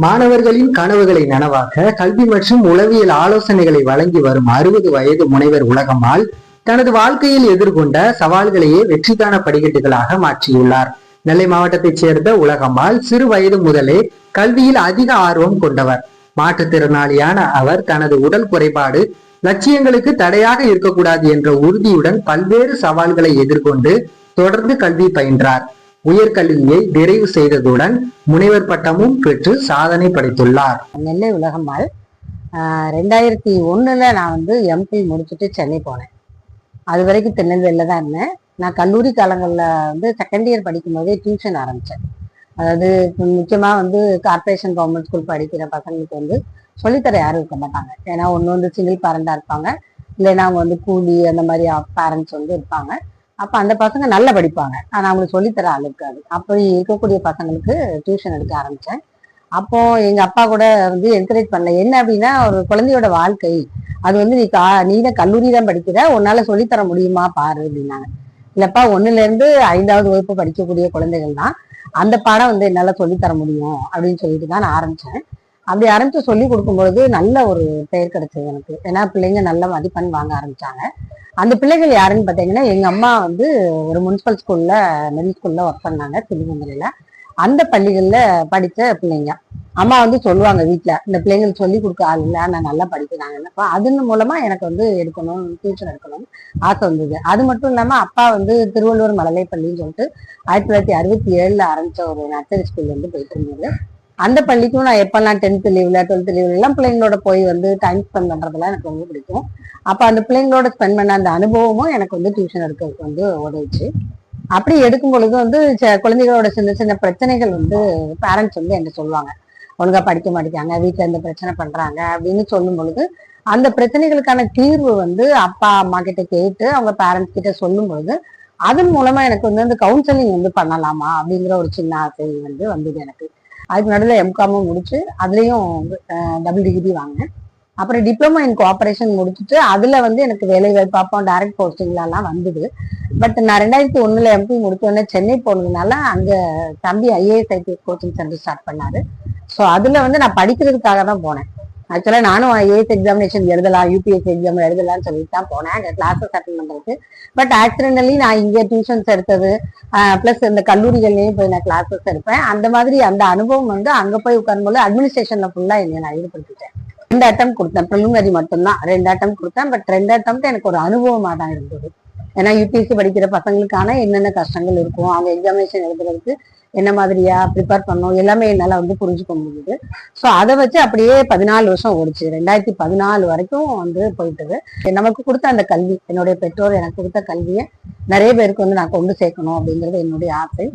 மாணவர்களின் கனவுகளை நனவாக்க கல்வி மற்றும் உளவியல் ஆலோசனைகளை வழங்கி வரும் 60 வயது முனைவர் உலகம்மாள் தனது வாழ்க்கையில் எதிர்கொண்ட சவால்களையே வெற்றிக்கான படிக்கட்டுகளாக மாற்றியுள்ளார். நெல்லை மாவட்டத்தைச் சேர்ந்த உலகம்மாள் சிறு வயது முதலே கல்வியில் அதிக ஆர்வம் கொண்டவர். மாற்றுத்திறனாளியான அவர் தனது உடல் குறைபாடு லட்சியங்களுக்கு தடையாக இருக்கக்கூடாது என்ற உறுதியுடன் பல்வேறு சவால்களை எதிர்கொண்டு தொடர்ந்து கல்வி பயின்றார். உயர்கல்வியை நிறைவு செய்ததுடன் முனைவர் பட்டமும் பெற்று சாதனை படைத்துள்ளார். நெல்லை உலகம்மாள் 2001 நான் எம்பி முடிச்சுட்டு சென்னை போனேன். அது வரைக்கும் திருநெல்வேலியில தான் இருந்தேன். நான் கல்லூரி காலங்களில் செகண்ட் இயர் படிக்கும் போதே டியூஷன் ஆரம்பித்தேன். அதாவது முக்கியமாக கார்பரேஷன் கவர்மெண்ட் ஸ்கூல் படிக்கிற பசங்களுக்கு சொல்லித்தர யாரும் இருக்க மாட்டாங்க. ஏன்னா ஒன்று சிங்கிள் பேரண்டாக இருப்பாங்க, இல்லைன்னா அவங்க கூலி அந்த மாதிரி பேரண்ட்ஸ் இருப்பாங்க. அப்போ அந்த பசங்க நல்லா படிப்பாங்க, ஆனால் அவங்களுக்கு சொல்லித்தர ஆள் இருக்காது. அப்படி இருக்கக்கூடிய பசங்களுக்கு டியூஷன் எடுக்க ஆரம்பித்தேன். அப்போ எங்கள் அப்பா கூட என்கரேஜ் பண்ணல. என்ன அப்படின்னா, ஒரு குழந்தையோட வாழ்க்கை அது நீ தான் கல்லூரி தான் படிக்கிற, உன்னால சொல்லித்தர முடியுமா பாரு அப்படின்னாங்க. இல்லப்பா, 1லேருந்து 5வது வகுப்பு படிக்கக்கூடிய குழந்தைகள் தான் அந்த பாடம் என்னால சொல்லித்தர முடியும் அப்படின்னு சொல்லிட்டு தான் நான் ஆரம்பிச்சேன். அப்படி ஆரம்பிச்சு சொல்லி கொடுக்கும்பொழுது நல்ல ஒரு பெயர் கிடைச்சது எனக்கு. ஏன்னா பிள்ளைங்க நல்ல மதிப்பெண் வாங்க ஆரம்பிச்சாங்க. அந்த பிள்ளைகள் யாருன்னு பார்த்தீங்கன்னா, எங்க அம்மா ஒரு முனிசிபல் ஸ்கூல்ல மிடில் ஸ்கூல்ல ஒர்க் பண்ணாங்க திருவண்ணாமலையில. அந்த பள்ளிகள்ல படித்த பிள்ளைங்க. அம்மா சொல்லுவாங்க வீட்டுல, இந்த பிள்ளைங்களுக்கு சொல்லி கொடுக்க ஆள் இல்லை, நான் நல்லா படிக்கிறாங்கன்னு. அதன் மூலமா எனக்கு எடுக்கணும், டியூஷன் எடுக்கணும்னு ஆசை வந்தது. அது மட்டும் இல்லாம அப்பா திருவள்ளுவர் மழலை பள்ளின்னு சொல்லிட்டு 1967 ஆரம்பிச்ச ஒரு நர்சரி ஸ்கூல்ல போயிட்டு இருந்தது. அந்த பள்ளிக்கும் நான் எப்பெல்லாம் 10th லீவ்ல 12th லீவ்ல எல்லாம் பிள்ளைங்களோட போய் டைம் ஸ்பெண்ட் பண்றதுலாம் எனக்கு ரொம்ப பிடிக்கும். அப்ப அந்த பிள்ளைங்களோட ஸ்பெண்ட் பண்ண அந்த அனுபவமும் எனக்கு டியூஷன் எடுக்கிறதுக்கு உதவிச்சு. அப்படி எடுக்கும் பொழுது குழந்தைகளோட சின்ன சின்ன பிரச்சனைகள் பேரண்ட்ஸ் என்கிட்ட சொல்லுவாங்க, ஒழுங்கா படிக்க மாட்டேங்காங்க, வீட்டுல இந்த பிரச்சனை பண்றாங்க அப்படின்னு சொல்லும் பொழுது அந்த பிரச்சனைகளுக்கான தீர்வு அப்பா அம்மா கிட்ட கேட்டு அவங்க பேரண்ட்ஸ் கிட்ட சொல்லும் பொழுது அதன் மூலமா எனக்கு அந்த கவுன்சிலிங் பண்ணலாமா அப்படிங்கிற ஒரு சின்ன ஆசை வந்தது எனக்கு. அதுக்கு நடுவில் எம்காமும் முடிச்சு அதுலேயும் டபுள் டிகிரி வாங்கினேன். அப்புறம் டிப்ளமோ இன் கோஆபரேஷன் முடிச்சுட்டு அதுல எனக்கு வேலைகள் பார்ப்போம், டைரக்ட் போஸ்டிங்லாம் வந்தது. பட் நான் 2001 எம்பி முடிச்சோடனே சென்னை போனதுனால அங்க தம்பி IAS IPS coaching centre start பண்ணாரு. ஸோ அதுல நான் படிக்கிறதுக்காக தான் போனேன். ஆக்சுவலா நானும் ஐஏஎஸ் எக்ஸாமினேஷன் எழுதலாம், யூபிஎஸ்சி எக்ஸாம் எழுதலாம்னு சொல்லிட்டு தான் போனேன் அங்கே கிளாஸஸ் அட்டன் பண்றதுக்கு. பட் ஆக்சிடென்டலி நான் இங்கே டியூஷன்ஸ் எடுத்தது பிளஸ் இந்த கல்லூரிகள்லயும் போய் நான் கிளாஸஸ் எடுப்பேன். அந்த மாதிரி அந்த அனுபவம் அங்க போய் உட்காரும்போது அட்மினிஸ்ட்ரேஷன்ல ஃபுல்லா என்னை நான் ஈடுபடுத்திட்டேன். 2 அட்டம் கொடுத்தேன், ப்ரிலிமினரி மட்டும்தான் 2 அட்டம் கொடுத்தேன். பட் 2 அட்டம் எனக்கு ஒரு அனுபவமா தான் இருந்தது. ஏன்னா யூபிஎஸ்சி படிக்கிற பசங்களுக்கான என்னென்ன கஷ்டங்கள் இருக்கும், அவங்க எக்ஸாமினேஷன் எழுதுறதுக்கு என்ன மாதிரியா ப்ரிப்பேர் பண்ணணும் எல்லாமே என்னால புரிஞ்சுக்க முடியுது. ஸோ அதை வச்சு அப்படியே 14 வருஷம் ஓடிச்சு. 2014 வரைக்கும் போயிட்டது. நமக்கு கொடுத்த அந்த கல்வி, என்னுடைய பெற்றோர் எனக்கு கொடுத்த கல்வியை நிறைய பேருக்கு நான் கொண்டு சேர்க்கணும் அப்படிங்கிறது என்னுடைய ஆசை.